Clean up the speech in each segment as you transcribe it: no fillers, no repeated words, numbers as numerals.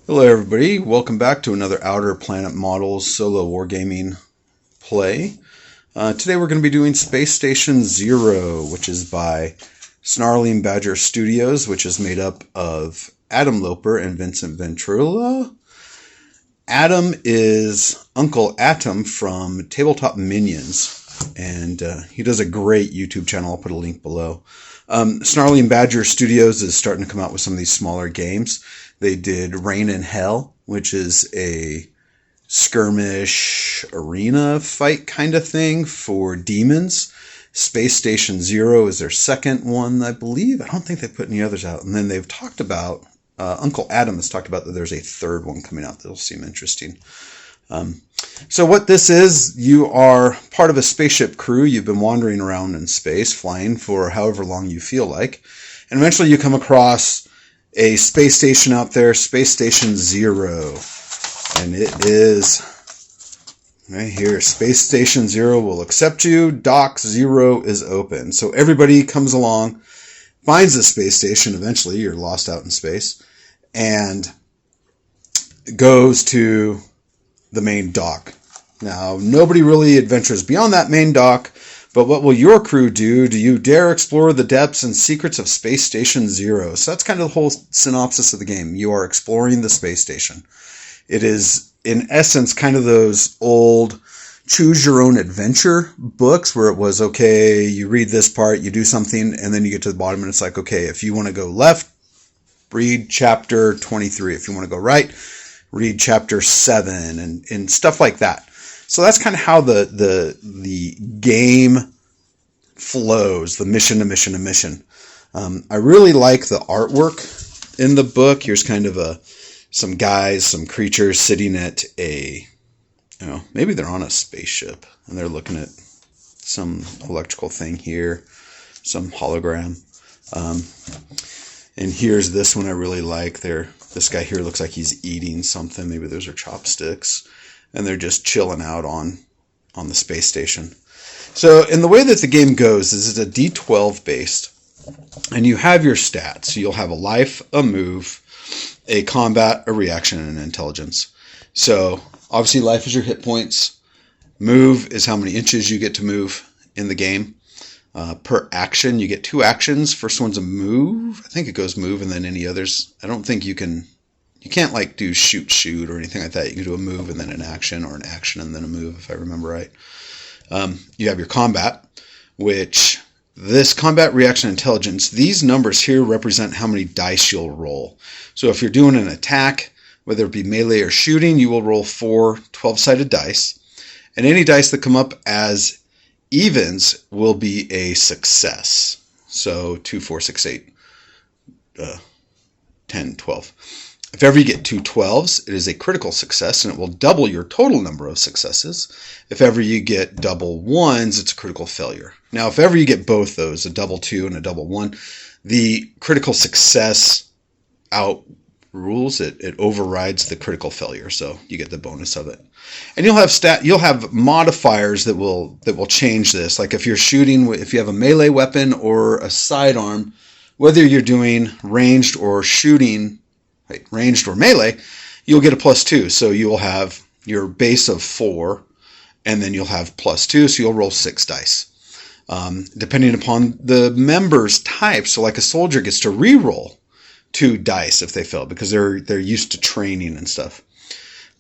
Hello everybody, welcome back to another Outer Planet Models solo wargaming play. Today we're going to be doing Space Station Zero, which is by Snarling Badger Studios, which is made up of Adam Loper and Vincent Ventrilla. Adam is Uncle Atom from Tabletop Minions, and he does a great YouTube channel. I'll put a link below. Snarling Badger Studios is starting to come out with some of these smaller games. They did Rain in Hell, which is a skirmish arena fight kind of thing for demons. Space Station Zero is their second one, I believe. I don't think they put any others out. And then they've talked about, Uncle Adam has talked about that there's a third one coming out that'll seem interesting. So what this is, you are part of a spaceship crew. You've been wandering around in space, flying for however long you feel like. And eventually you come across a space station out there, Space Station Zero. And it is right here. Space Station Zero will accept you. Dock Zero is open. So everybody comes along, finds the space station. Eventually you're lost out in space. And goes to the main dock. Now, nobody really adventures beyond that main dock. But what will your crew do? Do you dare explore the depths and secrets of Space Station Zero? So that's kind of the whole synopsis of the game. You are exploring the space station. It is, in essence, kind of those old choose-your-own-adventure books where it was, okay, you read this part, you do something, and then you get to the bottom and it's like, okay, if you want to go left, read chapter 23. If you want to go right, read chapter 7 and stuff like that. So that's kind of how the game flows, the mission to mission to mission. I really like the artwork in the book. Here's kind of some guys, some creatures sitting at maybe they're on a spaceship and they're looking at some electrical thing here, some hologram. And here's this one I really like. This guy here looks like he's eating something. Maybe those are chopsticks. And they're just chilling out on the space station. So, in the way that the game goes is it's a D12 based, and you have your stats. So you'll have a life, a move, a combat, a reaction, and an intelligence. So, obviously life is your hit points. Move is how many inches you get to move in the game. Per action, you get 2 actions. First one's a move. I think it goes move and then any others. I don't think you can't like do shoot or anything like that. You can do a move and then an action, or an action and then a move, if I remember right. You have your combat, which this combat, reaction, intelligence, these numbers here represent how many dice you'll roll. So if you're doing an attack, whether it be melee or shooting, you will roll 4 12-sided dice. And any dice that come up as evens will be a success. So 2, 4, 6, 8, 10, 12. If ever you get 2 12s, it is a critical success, and it will double your total number of successes. If ever you get double 1s, it's a critical failure. Now, if ever you get both those, a double 2 and a double 1, the critical success outrules it. It overrides the critical failure, so you get the bonus of it. And you'll have modifiers that will change this. Like if you're shooting, if you have a melee weapon or a sidearm, whether you're doing ranged or shooting, ranged or melee, you'll get a +2. So you will have your base of 4, and then you'll have +2, so you'll roll 6 dice. Depending upon the member's type, so like a soldier gets to re-roll 2 dice if they fail, because they're used to training and stuff.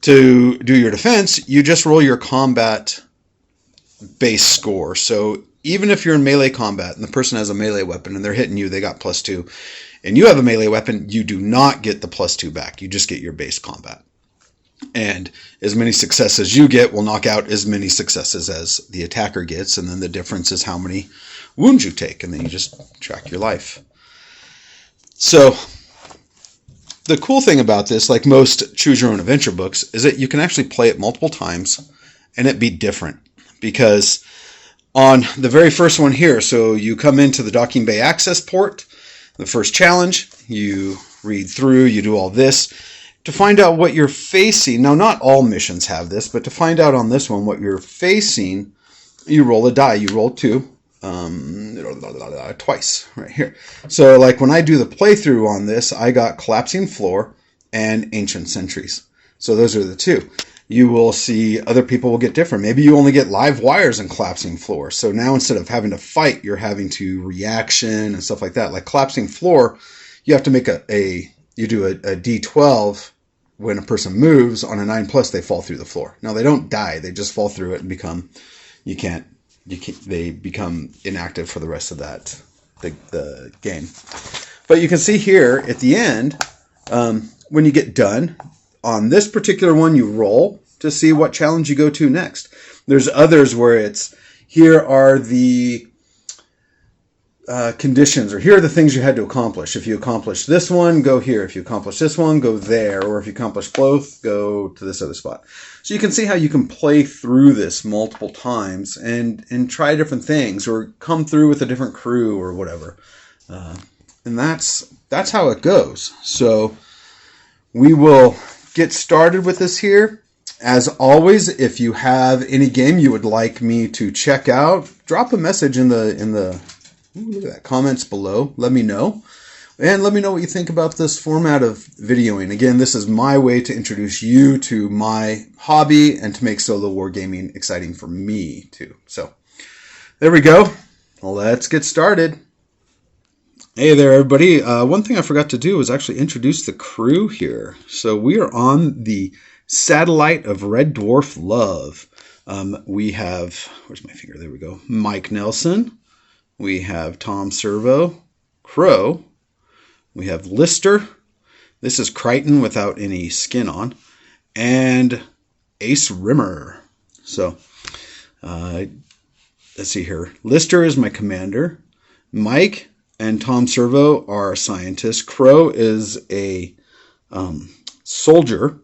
To do your defense, you just roll your combat base score. So even if you're in melee combat and the person has a melee weapon and they're hitting you, they got +2. And you have a melee weapon, you do not get the +2 back. You just get your base combat. And as many successes you get will knock out as many successes as the attacker gets. And then the difference is how many wounds you take. And then you just track your life. So the cool thing about this, like most choose-your-own-adventure books, is that you can actually play it multiple times and it be different. Because on the very first one here, so you come into the docking bay access port, the first challenge, you read through, you do all this to find out what you're facing. Now, not all missions have this, but to find out on this one what you're facing, you roll a die. You roll 2. Twice right here. So like when I do the playthrough on this, I got collapsing floor, and Ancient Sentries. So those are the two. You will see other people will get different. Maybe you only get live wires and collapsing floor. So now instead of having to fight, you're having to reaction and stuff like that. Like collapsing floor, you have to make you do a D12 when a person moves. On a 9+, they fall through the floor. Now they don't die, they just fall through it and they become inactive for the rest of the game. But you can see here at the end, when you get done, on this particular one, you roll to see what challenge you go to next. There's others where it's, here are the conditions, or here are the things you had to accomplish. If you accomplish this one, go here. If you accomplish this one, go there. Or if you accomplish both, go to this other spot. So you can see how you can play through this multiple times and try different things, or come through with a different crew or whatever. And that's how it goes. So we will get started with this here. As always, if you have any game you would like me to check out, drop a message in the look at that, comments below. Let me know. And let me know what you think about this format of videoing. Again, this is my way to introduce you to my hobby and to make solo wargaming exciting for me too. So there we go. Let's get started. Hey there, everybody. One thing I forgot to do was actually introduce the crew here. So we are on the Satellite of Red Dwarf Love. We have, where's my finger? There we go. Mike Nelson. We have Tom Servo, Crow. We have Lister. This is Crichton without any skin on. And Ace Rimmer. So, let's see here. Lister is my commander. Mike and Tom Servo are scientists. Crow is a soldier.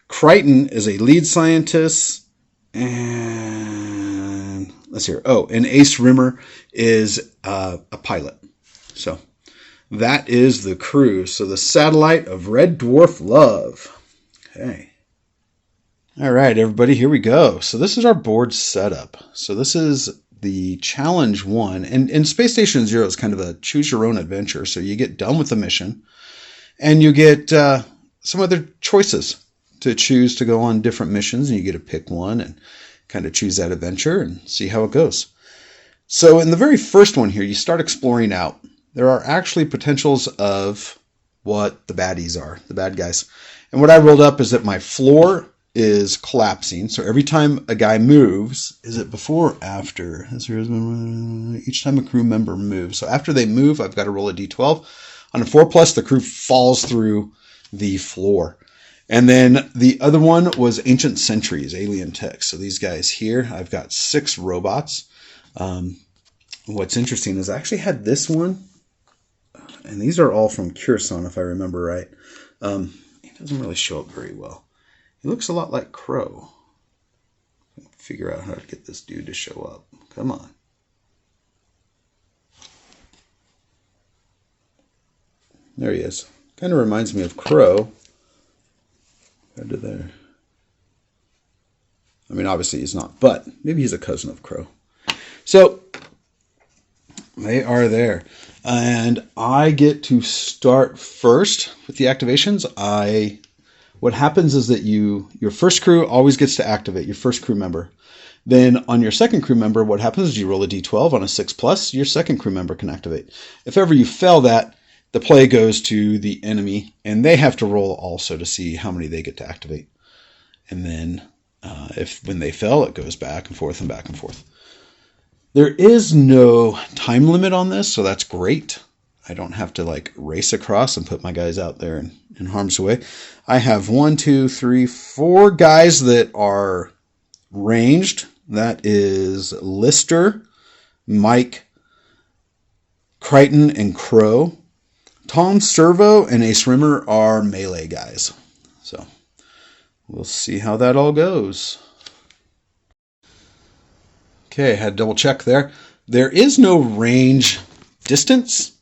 Crichton is a lead scientist. And let's hear. Oh, and Ace Rimmer is a pilot. So that is the crew. So the Satellite of Red Dwarf Love. Okay. All right, everybody, here we go. So this is our board setup. So this is the challenge one. And Space Station Zero is kind of a choose your own adventure. So you get done with the mission and you get some other choices to choose to go on different missions, and you get to pick one and kind of choose that adventure and see how it goes. So in the very first one here, you start exploring out. There are actually potentials of what the baddies are, the bad guys. And what I rolled up is that my floor is collapsing. So every time a guy moves, is it before or after? Each time a crew member moves. So after they move, I've got to roll a d12. On a 4+, the crew falls through the floor. And then the other one was Ancient Sentries, alien tech. So these guys here, I've got 6 robots. What's interesting is I actually had this one, and these are all from Curson, if I remember right. It doesn't really show up very well. He looks a lot like Crow. Figure out how to get this dude to show up. Come on. There he is. Kind of reminds me of Crow. Right to there. I mean, obviously he's not, but maybe he's a cousin of Crow. So they are there. And I get to start first with the activations. What happens is that your first crew always gets to activate, your first crew member. Then on your second crew member, what happens is you roll a d12 on a 6+, your second crew member can activate. If ever you fail that, the play goes to the enemy, and they have to roll also to see how many they get to activate. And then when they fail, it goes back and forth and back and forth. There is no time limit on this, so that's great. I don't have to like race across and put my guys out there in harm's way. I have 1, 2, 3, 4 guys that are ranged. That is Lister, Mike, Crichton, and Crow. Tom Servo and Ace Rimmer are melee guys. So we'll see how that all goes. Okay, had to double check there. There is no range distance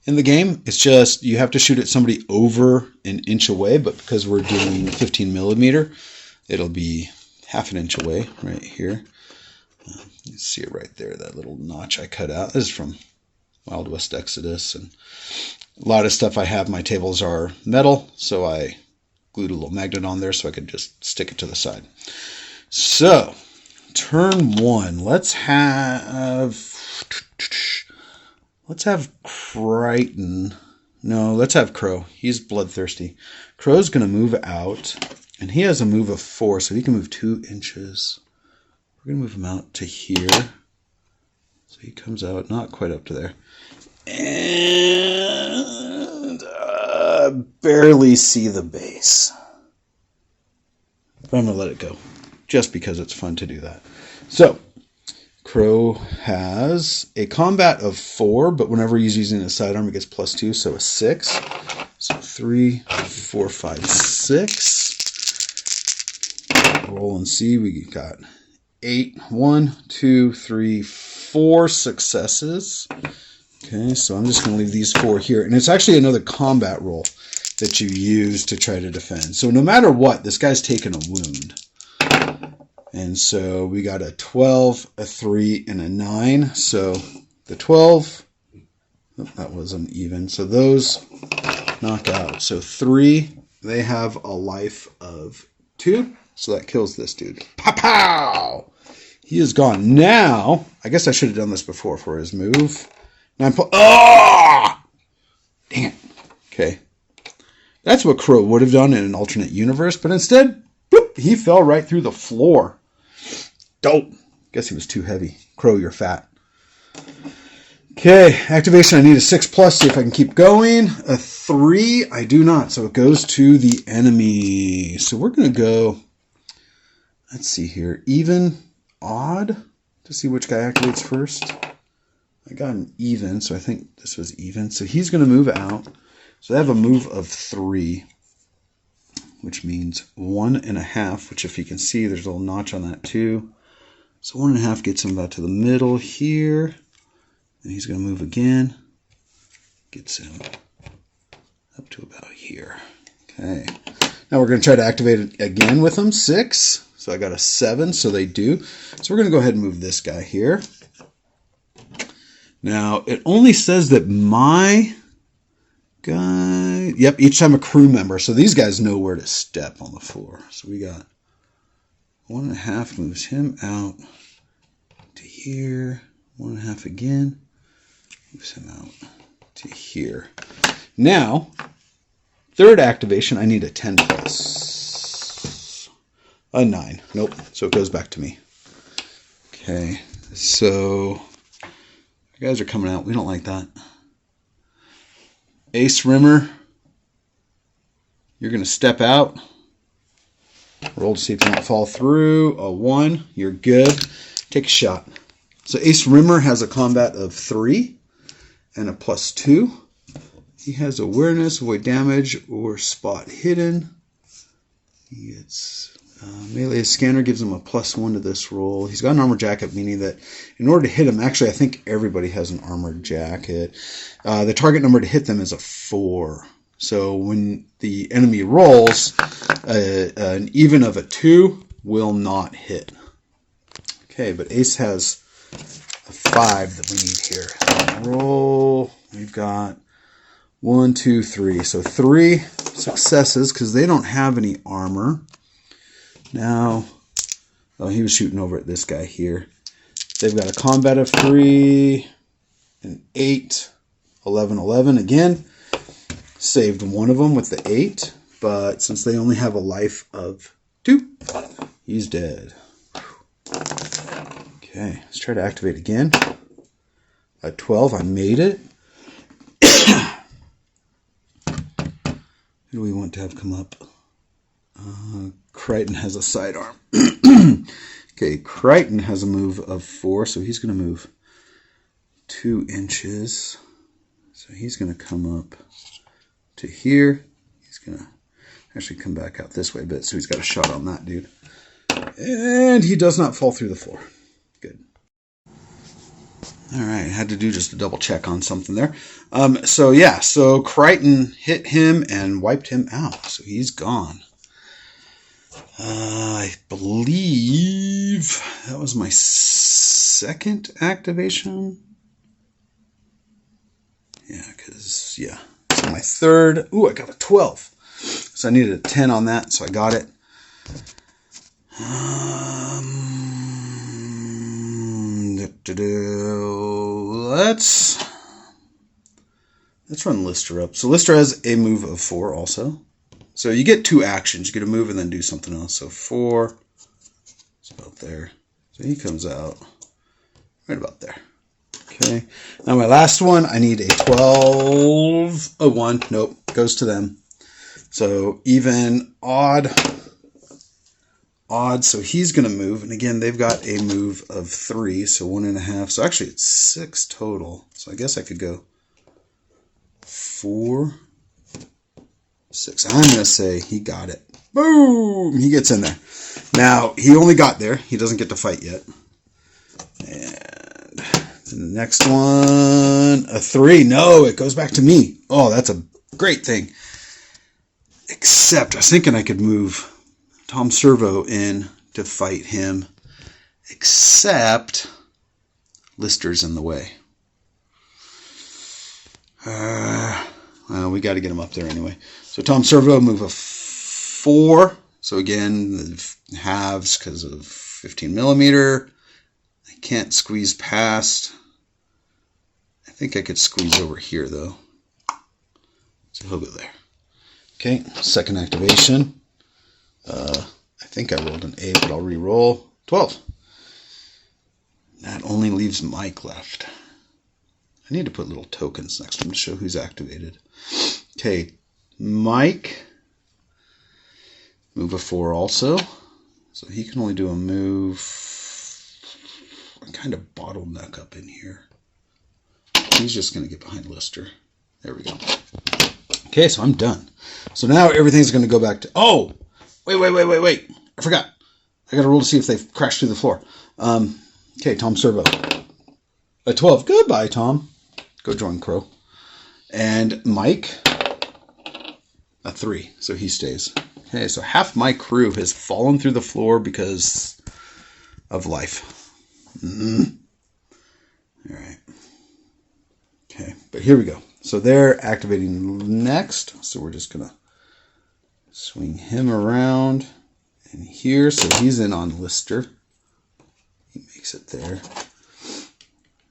in the game. It's just you have to shoot at somebody over an inch away, but because we're doing 15mm, it'll be half an inch away right here. You see it right there, that little notch I cut out. This is from Wild West Exodus, and A lot of stuff I have, my tables are metal, so I glued a little magnet on there so I could just stick it to the side. So, turn 1. Let's have Crichton. No, let's have Crow. He's bloodthirsty. Crow's going to move out, and he has a move of 4, so he can move 2 inches. We're going to move him out to here. So he comes out, not quite up to there. And barely see the base. But I'm going to let it go, just because it's fun to do that. So, Crow has a combat of 4, but whenever he's using a sidearm, it gets +2, so a 6. So 3, 4, 5, 6. Roll and see. We got 8. 1, 2, 3, 4 successes. Okay, so I'm just going to leave these 4 here. And it's actually another combat roll that you use to try to defend. So no matter what, this guy's taken a wound. And so we got a 12, a 3, and a 9. So the 12, that wasn't even. So those knock out. So 3, they have a life of 2. So that kills this dude. Pow pow! He is gone. Now, I guess I should have done this before for his move. 9. Oh! Dang it. Okay. That's what Crow would have done in an alternate universe, but instead, boop, he fell right through the floor. Dope. Guess he was too heavy. Crow, you're fat. Okay, activation, I need a 6+, see if I can keep going. A 3, I do not, so it goes to the enemy. So we're going to go, let's see here, even, odd, to see which guy activates first. I got an even, so I think this was even. So he's going to move out. So they have a move of 3, which means 1.5, which if you can see, there's a little notch on that too. So 1.5 gets him about to the middle here. And he's going to move again. Gets him up to about here. Okay. Now we're going to try to activate it again with him. 6. So I got a 7, so they do. So we're going to go ahead and move this guy here. Now, it only says that my guy... Yep, each time a crew member. So these guys know where to step on the floor. So we got 1.5 moves him out to here. 1.5 again. Moves him out to here. Now, third activation, I need a 10+. A 9. Nope. So it goes back to me. Okay. So... you guys are coming out. We don't like that. Ace Rimmer. You're going to step out. Roll to see if you don't fall through. A 1. You're good. Take a shot. So Ace Rimmer has a combat of 3 and a +2. He has awareness, avoid damage, or spot hidden. He gets... melee scanner gives him a +1 to this roll. He's got an armor jacket, meaning that in order to hit him, actually I think everybody has an armored jacket. The target number to hit them is a 4. So when the enemy rolls, an even of a 2 will not hit. Okay, but Ace has a 5 that we need here. Roll. We've got 1, 2, 3. So 3 successes because they don't have any armor. Now, oh, he was shooting over at this guy here. They've got a combat of 3, an 8, 11, 11 again. Saved one of them with the 8, but since they only have a life of 2, he's dead. Okay, let's try to activate again. At 12, I made it. Who do we want to have come up? Crichton has a sidearm. Okay, Crichton has a move of 4, so he's going to move 2 inches. So he's going to come up to here. He's going to actually come back out this way a bit, so he's got a shot on that dude. And he does not fall through the floor. Good. All right, had to do just a double check on something there. So yeah, so Crichton hit him and wiped him out, so he's gone. I believe that was my second activation. Yeah, because, yeah, my third. Ooh, I got a 12. So I needed a 10 on that, so I got it. Let's run Lister up. So Lister has a move of 4 also. So you get 2 actions. You get a move and then do something else. So 4. It's about there. So he comes out right about there. Okay. Now my last one, I need a 12. A 1. Nope. Goes to them. So even, odd. Odd. So he's going to move. And again, they've got a move of 3. So 1.5. So actually it's 6 total. So I guess I could go 4, 6. I'm going to say he got it. Boom! He gets in there. Now, he only got there. He doesn't get to fight yet. And the next one, a 3. No, it goes back to me. Oh, that's a great thing. Except, I was thinking I could move Tom Servo in to fight him. Except, Lister's in the way. Well, we got to get him up there anyway. So Tom Servo, move a 4. So again, halves because of 15 millimeter. I can't squeeze past. I think I could squeeze over here though. So he'll go there. Okay, second activation. I think I rolled an 8, but I'll re-roll. 12. That only leaves Mike left. I need to put little tokens next to him to show who's activated. Okay, Mike. Move a 4 also. So he can only do a move. I kind of bottleneck up in here. He's just going to get behind Lister. There we go. Okay, so I'm done. So now everything's going to go back to... Oh! Wait. I forgot. I got to roll to see if they've crashed through the floor. Okay, Tom Servo. A 12. Goodbye, Tom. Go join Crow. And Mike, a 3, so he stays. Okay, so half my crew has fallen through the floor because of life. All right. Okay, but here we go. So they're activating next. So we're just going to swing him around in here. So he's in on Lister. He makes it there.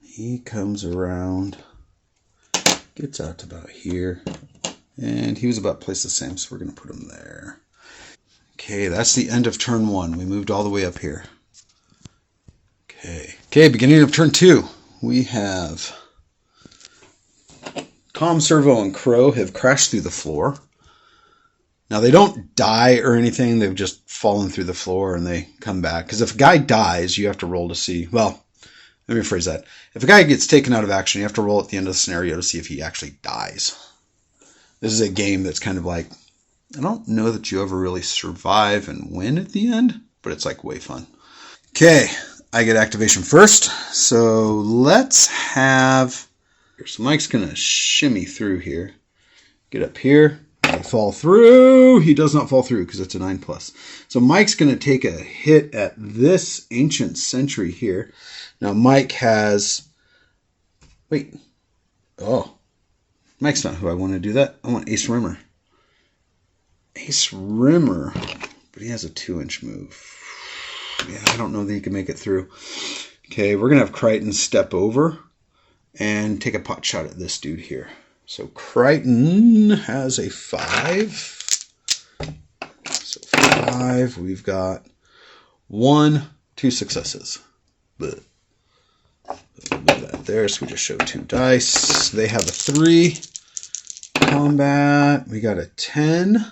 He comes around. Gets out to about here. And he was about placed the same, so we're going to put him there. Okay, that's the end of turn 1. We moved all the way up here. Okay, beginning of turn 2. We have Tom Servo and Crow have crashed through the floor. Now, they don't die or anything. They've just fallen through the floor and they come back. Because if a guy dies, you have to roll to see... Well, let me rephrase that. If a guy gets taken out of action, you have to roll at the end of the scenario to see if he actually dies. This is a game that's kind of like, I don't know that you ever really survive and win at the end, but it's like way fun. Okay, I get activation first. So let's have, so Mike's going to shimmy through here. Get up here. I fall through. He does not fall through because it's a 9+. So Mike's going to take a hit at this ancient sentry here. Now Mike has, wait, oh, Mike's not who I want to do that. I want Ace Rimmer. Ace Rimmer, but he has a 2-inch move. Yeah, I don't know that he can make it through. Okay, we're going to have Crichton step over and take a pot shot at this dude here. So Crichton has a 5. So 5, we've got 1, 2 successes. But move that there, so we just show 2 dice. They have a 3. Combat, we got a 10,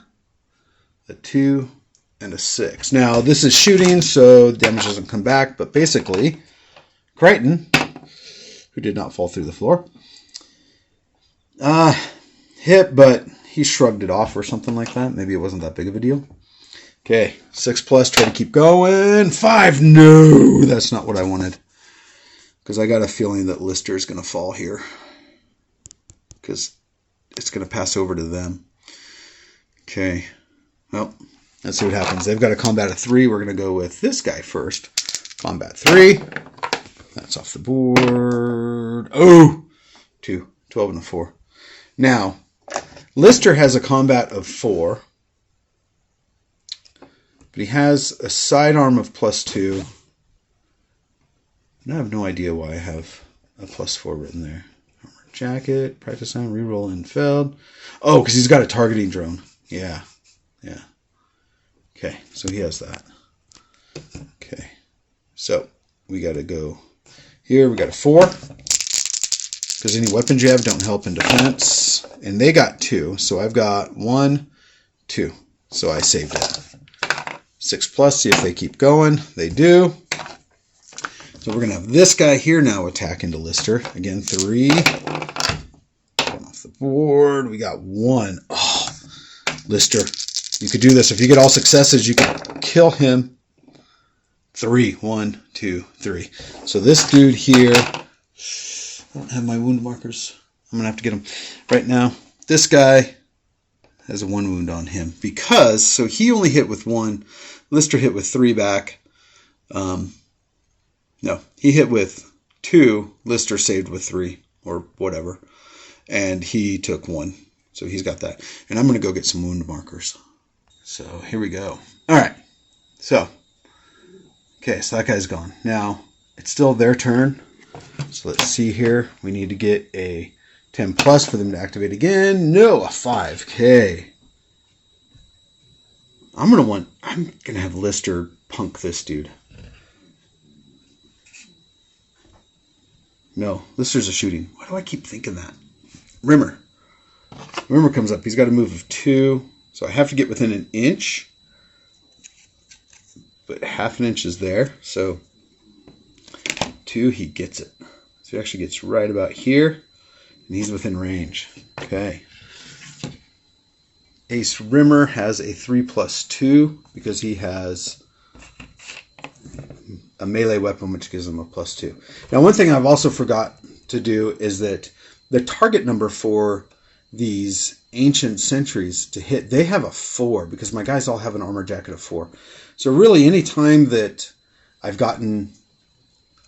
a 2, and a 6. Now, this is shooting, so damage doesn't come back, but basically, Crichton, who did not fall through the floor, hit, but he shrugged it off or something like that. Maybe it wasn't that big of a deal. Okay, 6+, try to keep going. 5, no, that's not what I wanted. Because I got a feeling that Lister is going to fall here. Because it's going to pass over to them. Okay, well, let's see what happens. They've got a combat of 3. We're going to go with this guy first. Combat 3. That's off the board. Oh, 2, 12 and a 4. Now, Lister has a combat of 4. But he has a sidearm of +2. And I have no idea why I have a +4 written there. Armor jacket, practice on, reroll and failed. Oh, because he's got a targeting drone. Yeah. Yeah. Okay, so he has that. Okay. So we got to go here. We got a 4. Because any weapons you have don't help in defense. And they got 2. So I've got 1, 2. So I saved it. 6+, see if they keep going. They do. So we're going to have this guy here now attack into Lister. Again, 3. Off the board. We got 1. Oh, Lister. You could do this. If you get all successes, you can kill him. 3. 1, 2, 3. So this dude here... I don't have my wound markers. I'm going to have to get them right now. This guy has a 1 wound on him. Because, so he only hit with 1. Lister hit with 3 back. No, he hit with 2. Lister saved with 3 or whatever. And he took 1. So he's got that. And I'm going to go get some wound markers. So here we go. All right. So, okay, so that guy's gone. Now, it's still their turn. So let's see here. We need to get a 10+ for them to activate again. No, a 5. Okay. I'm gonna have Lister punk this dude. No, Lister's a shooting. Why do I keep thinking that? Rimmer comes up. He's got a move of 2. So I have to get within an inch. But half an inch is there. So 2, he gets it. So he actually gets right about here. And he's within range. Okay. Ace Rimmer has a 3+2 because he has a melee weapon which gives him a +2. Now one thing I've also forgot to do is that the target number for these ancient sentries to hit, they have a 4 because my guys all have an armor jacket of 4. So really any time that I've gotten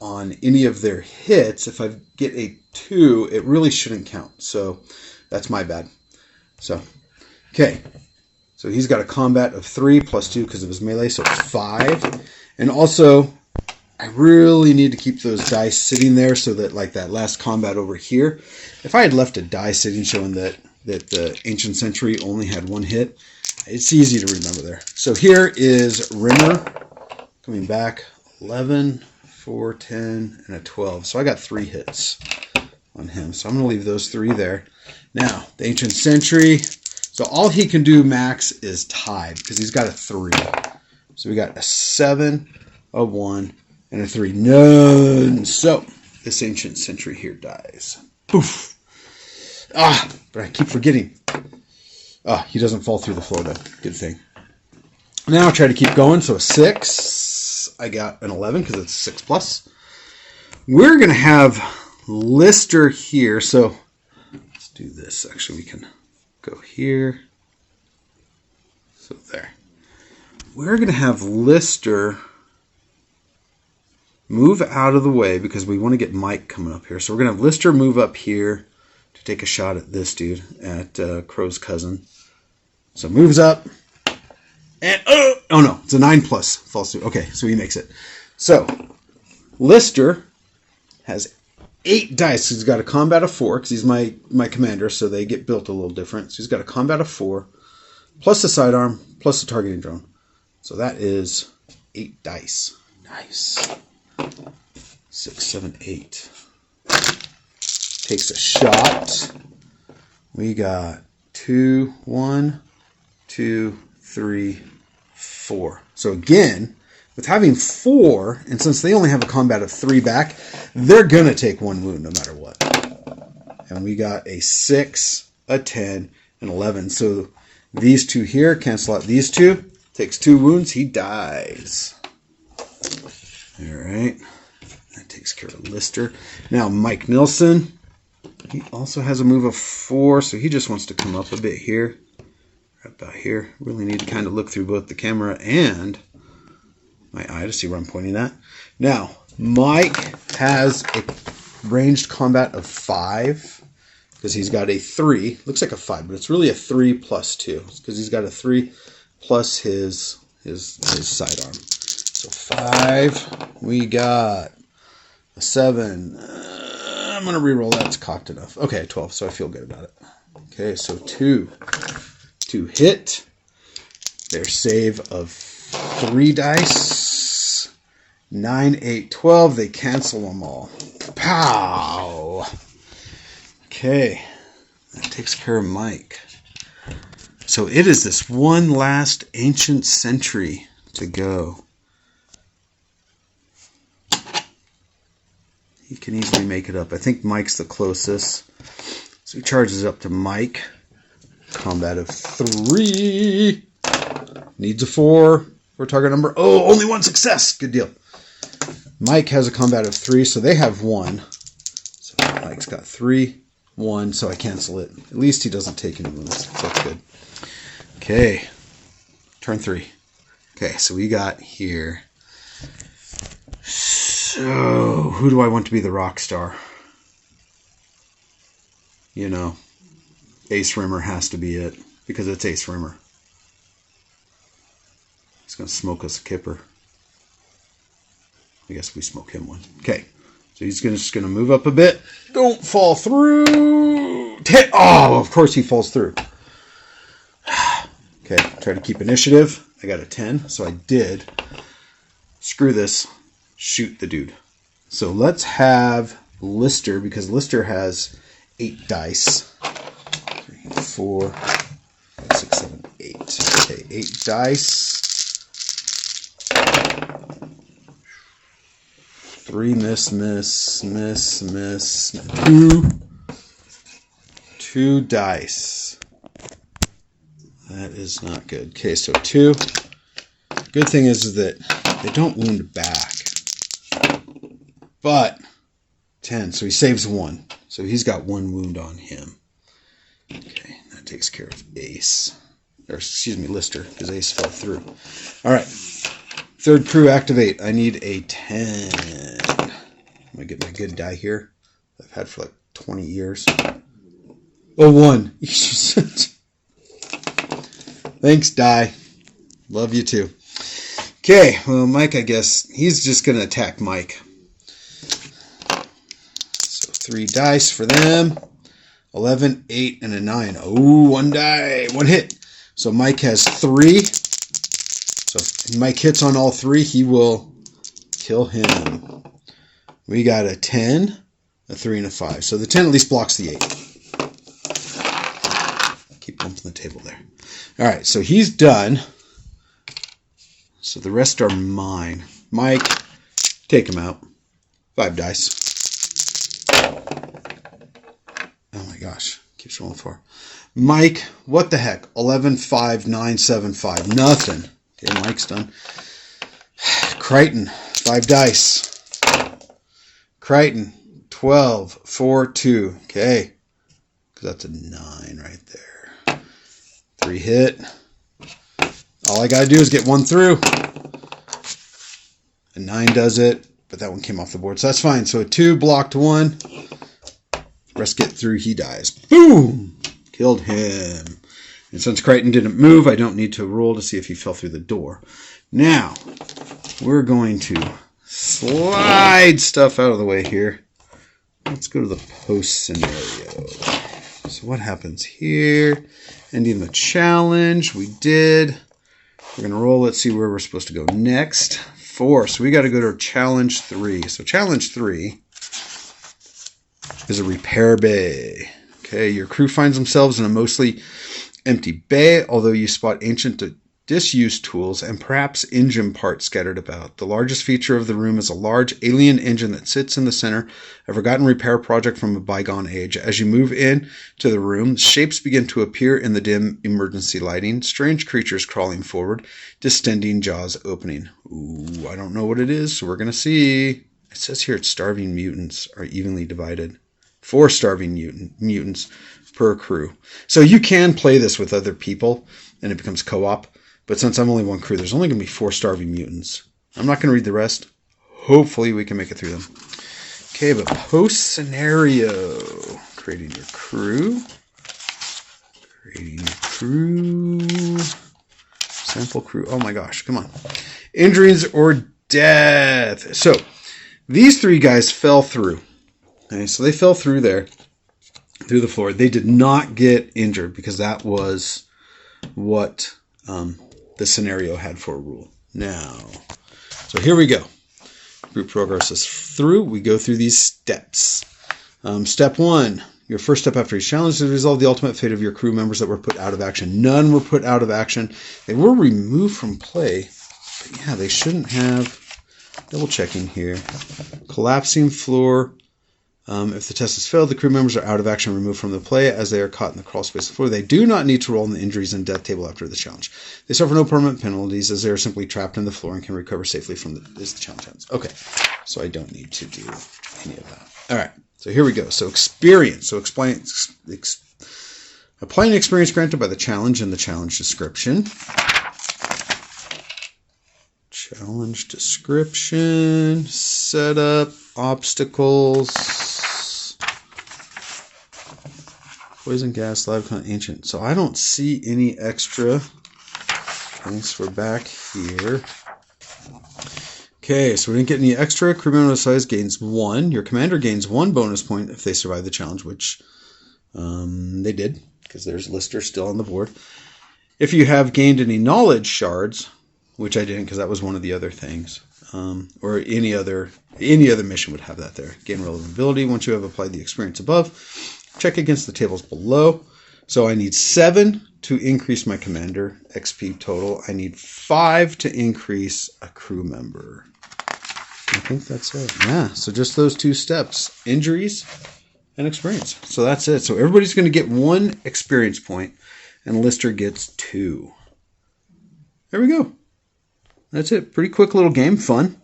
on any of their hits, if I get a 2, it really shouldn't count. So that's my bad. So okay, so he's got a combat of 3 +2 because of his melee, so it's 5. And also, I really need to keep those dice sitting there so that, like that last combat over here, if I had left a die sitting showing that the Ancient Sentry only had 1 hit, it's easy to remember there. So here is Rimmer coming back, 11, 4, 10, and a 12. So I got 3 hits on him. So I'm going to leave those 3 there. Now, the Ancient Sentry... So all he can do max is tied because he's got a 3. So we got a 7, a 1, and a 3. None. So this Ancient Sentry here dies. Poof. Ah, but I keep forgetting. Ah, he doesn't fall through the floor though. Good thing. Now I'll try to keep going. So a 6. I got an 11 because it's 6+. We're going to have Lister here. So let's do this. Actually, we can... go here. So there. We're going to have Lister move out of the way because we want to get Mike coming up here. So we're going to have Lister move up here to take a shot at this dude, at Crow's cousin. So moves up. And oh no, it's a 9+. Falls through. Okay, so he makes it. So Lister has 8 dice. He's got a combat of 4 because he's my commander, so they get built a little different. So he's got a combat of 4, plus a sidearm, plus a targeting drone. So that is 8 dice. Nice. 6, 7, 8. Takes a shot. We got 2, 1, 2, 3, 4. So again, with having 4, and since they only have a combat of 3 back, they're going to take 1 wound no matter what. And we got a 6, a 10, and 11. So these 2 here cancel out these 2. Takes 2 wounds. He dies. All right. That takes care of Lister. Now Mike Nilsson. He also has a move of 4, so he just wants to come up a bit here. Right about here. Really need to kind of look through both the camera and my eye to see where I'm pointing at. Now, Mike has a ranged combat of 5 because he's got a 3. Looks like a 5, but it's really a 3 plus 2, because he's got a 3 plus his sidearm. So 5. We got a 7. I'm going to reroll that. It's cocked enough. Okay, 12, so I feel good about it. Okay, so 2. 2 hit. Their save of 3 dice. 9, 8, 12. They cancel them all. Pow! Okay, that takes care of Mike. So it is this one last ancient sentry to go. He can easily make it up. I think Mike's the closest. So he charges up to Mike. Combat of 3. Needs a 4. We're target number. Oh, only 1 success. Good deal. Mike has a combat of 3, so they have 1. So Mike's got 3, 1, so I cancel it. At least he doesn't take any wounds, so that's good. Okay, turn 3. Okay, so we got here. So, who do I want to be the rock star? You know, Ace Rimmer has to be it, because it's Ace Rimmer. He's going to smoke us a kipper. I guess we smoke him one. Okay, so he's just going to move up a bit. Don't fall through. Oh, of course he falls through. Okay, try to keep initiative. I got a 10, so I did. Screw this. Shoot the dude. So let's have Lister, because Lister has 8 dice. 3, 4, 5, 6, 7, 8. Okay, 8 dice. 3 miss. 2 dice. That is not good. Okay, so 2. Good thing is that they don't wound back. But 10, so he saves 1. So he's got 1 wound on him. Okay, that takes care of Ace. Or excuse me, Lister, because Ace fell through. All right. 3rd crew activate. I need a 10. I'm going to get my good die here. I've had for like 20 years. Oh, 1. Thanks, die. Love you too. Okay, well, Mike, I guess he's just going to attack Mike. So 3 dice for them. 11, 8, and a 9. Oh, 1 die. 1 hit. So Mike has 3. So if Mike hits on all 3, he will kill him. We got a 10, a 3, and a 5. So the 10 at least blocks the 8. Keep bumping the table there. All right, so he's done. So the rest are mine. Mike, take him out. 5 dice. Oh my gosh, keeps rolling 4. Mike, what the heck? 11, 5, 9, 7, 5. Nothing. Okay, Mike's done. Crichton, 5 dice. Crichton, 12, 4, 2. Okay, because that's a 9 right there. 3 hit. All I got to do is get 1 through. A 9 does it, but that one came off the board, so that's fine. So a 2 blocked 1. Rest get through, he dies. Boom! Killed him. And since Crichton didn't move, I don't need to roll to see if he fell through the door. Now, we're going to slide stuff out of the way here. Let's go to the post scenario. So what happens here? Ending the challenge. We did. We're going to roll. Let's see where we're supposed to go next. 4. So we got to go to challenge 3. So challenge 3 is a repair bay. Okay, your crew finds themselves in a mostly empty bay, although you spot ancient disused tools and perhaps engine parts scattered about. The largest feature of the room is a large alien engine that sits in the center, a forgotten repair project from a bygone age. As you move in to the room, shapes begin to appear in the dim emergency lighting, strange creatures crawling forward, distending jaws opening. Ooh, I don't know what it is, so we're going to see. It says here it's starving mutants are evenly divided. 4 starving mutants per crew. So you can play this with other people, and it becomes co-op. But since I'm only 1 crew, there's only going to be 4 starving mutants. I'm not going to read the rest. Hopefully we can make it through them. Okay, but post scenario. Creating your crew. Creating your crew. Sample crew. Oh my gosh, come on. Injuries or death. So these three guys fell through. Okay, so they fell through there, through the floor. They did not get injured because that was what the scenario had for a rule. Now, so here we go. Group progress is through. We go through these steps. Step 1. Your first step after each challenge is to resolve the ultimate fate of your crew members that were put out of action. None were put out of action. They were removed from play. But yeah, they shouldn't have. Double checking here. Collapsing floor. If the test has failed, the crew members are out of action, removed from the play as they are caught in the crawl space of the floor. They do not need to roll in the injuries and death table after the challenge. They suffer no permanent penalties as they are simply trapped in the floor and can recover safely from the challenge ends. Okay, so I don't need to do any of that. All right, so here we go. So experience. So applying experience granted by the challenge in the challenge description. Challenge description, setup, obstacles, poison gas, live con, ancient. So I don't see any extra. Thanks, we're back here. Okay, so we didn't get any extra. Crew member size gains 1. Your commander gains 1 bonus point if they survive the challenge, which they did, because there's Lister still on the board. If you have gained any knowledge shards, which I didn't because that was one of the other things, or any other mission would have that there. Gain relevant ability once you have applied the experience above. Check against the tables below. So I need 7 to increase my commander XP total. I need 5 to increase a crew member. I think that's it. Yeah, so just those 2 steps. Injuries and experience. So that's it. So everybody's going to get 1 experience point, and Lister gets 2. There we go. That's it. Pretty quick little game. Fun.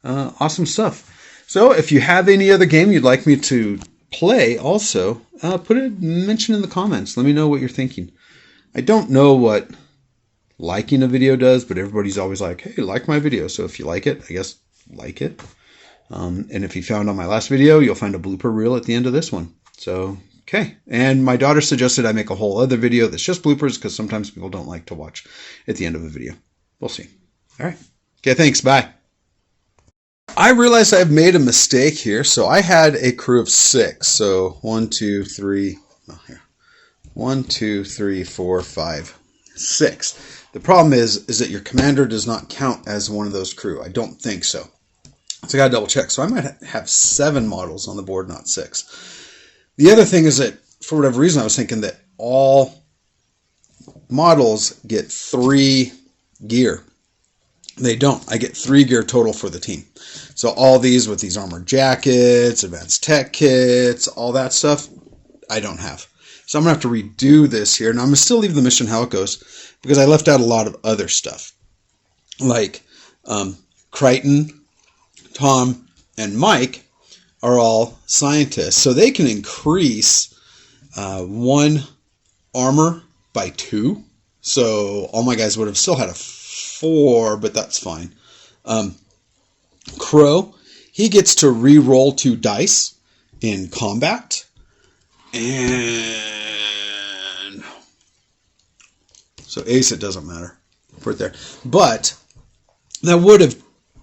Awesome stuff. So if you have any other game you'd like me to play also, mention in the comments. Let me know what you're thinking. I don't know what liking a video does, but everybody's always like, hey, like my video. So if you like it, I guess like it. And if you found on my last video, you'll find a blooper reel at the end of this one. So, okay. And my daughter suggested I make a whole other video that's just bloopers because sometimes people don't like to watch at the end of a video. We'll see. All right. Okay, thanks. Bye. I realized I've made a mistake here. So I had a crew of 6. So 1, 2, 3. Oh, here. 1, 2, 3, 4, 5, 6. The problem is that your commander does not count as one of those crew. I don't think so. So I got to double check. So I might have 7 models on the board, not 6. The other thing is that for whatever reason, I was thinking that all models get 3 gear. They don't. I get 3 gear total for the team. So all these with these armored jackets, advanced tech kits, all that stuff, I don't have. So I'm going to have to redo this here. And I'm going to still leave the mission how it goes because I left out a lot of other stuff. Like Crichton, Tom, and Mike are all scientists. So they can increase 1 armor by 2. So all my guys would have still had a 4, but that's fine. Crow, he gets to re-roll 2 dice in combat. And so Ace, it doesn't matter. Put it there. But that would have,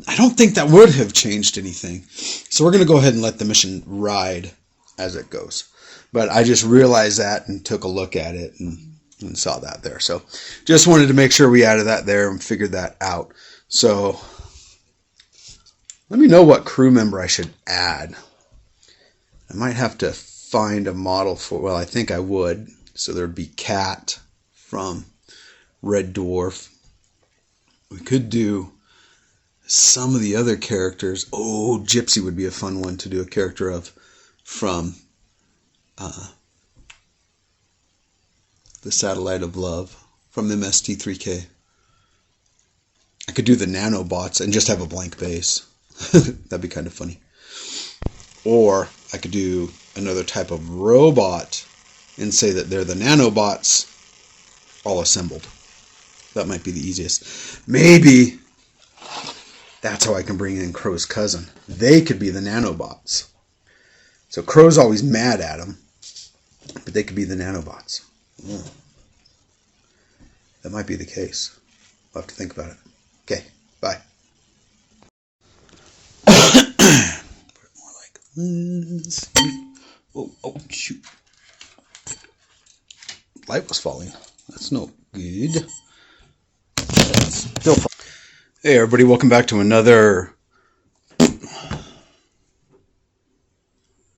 I don't think that would have changed anything. So we're going to go ahead and let the mission ride as it goes. But I just realized that and took a look at it and saw that there. So just wanted to make sure we added that there and figured that out. So let me know what crew member I should add. I might have to find a model for, well, I think I would. So there'd be Cat from Red Dwarf. We could do some of the other characters. Oh, Gypsy would be a fun one to do a character of from the Satellite of Love from MST3K. I could do the nanobots and just have a blank base. That'd be kind of funny. Or I could do another type of robot and say that they're the nanobots all assembled. That might be the easiest. Maybe that's how I can bring in Crow's cousin. They could be the nanobots. So Crow's always mad at him. But they could be the nanobots. That might be the case. We'll have to think about it. Okay, bye. Put it more like this. Oh, shoot. Light was falling. That's no good. Still falling. Hey everybody, welcome back to another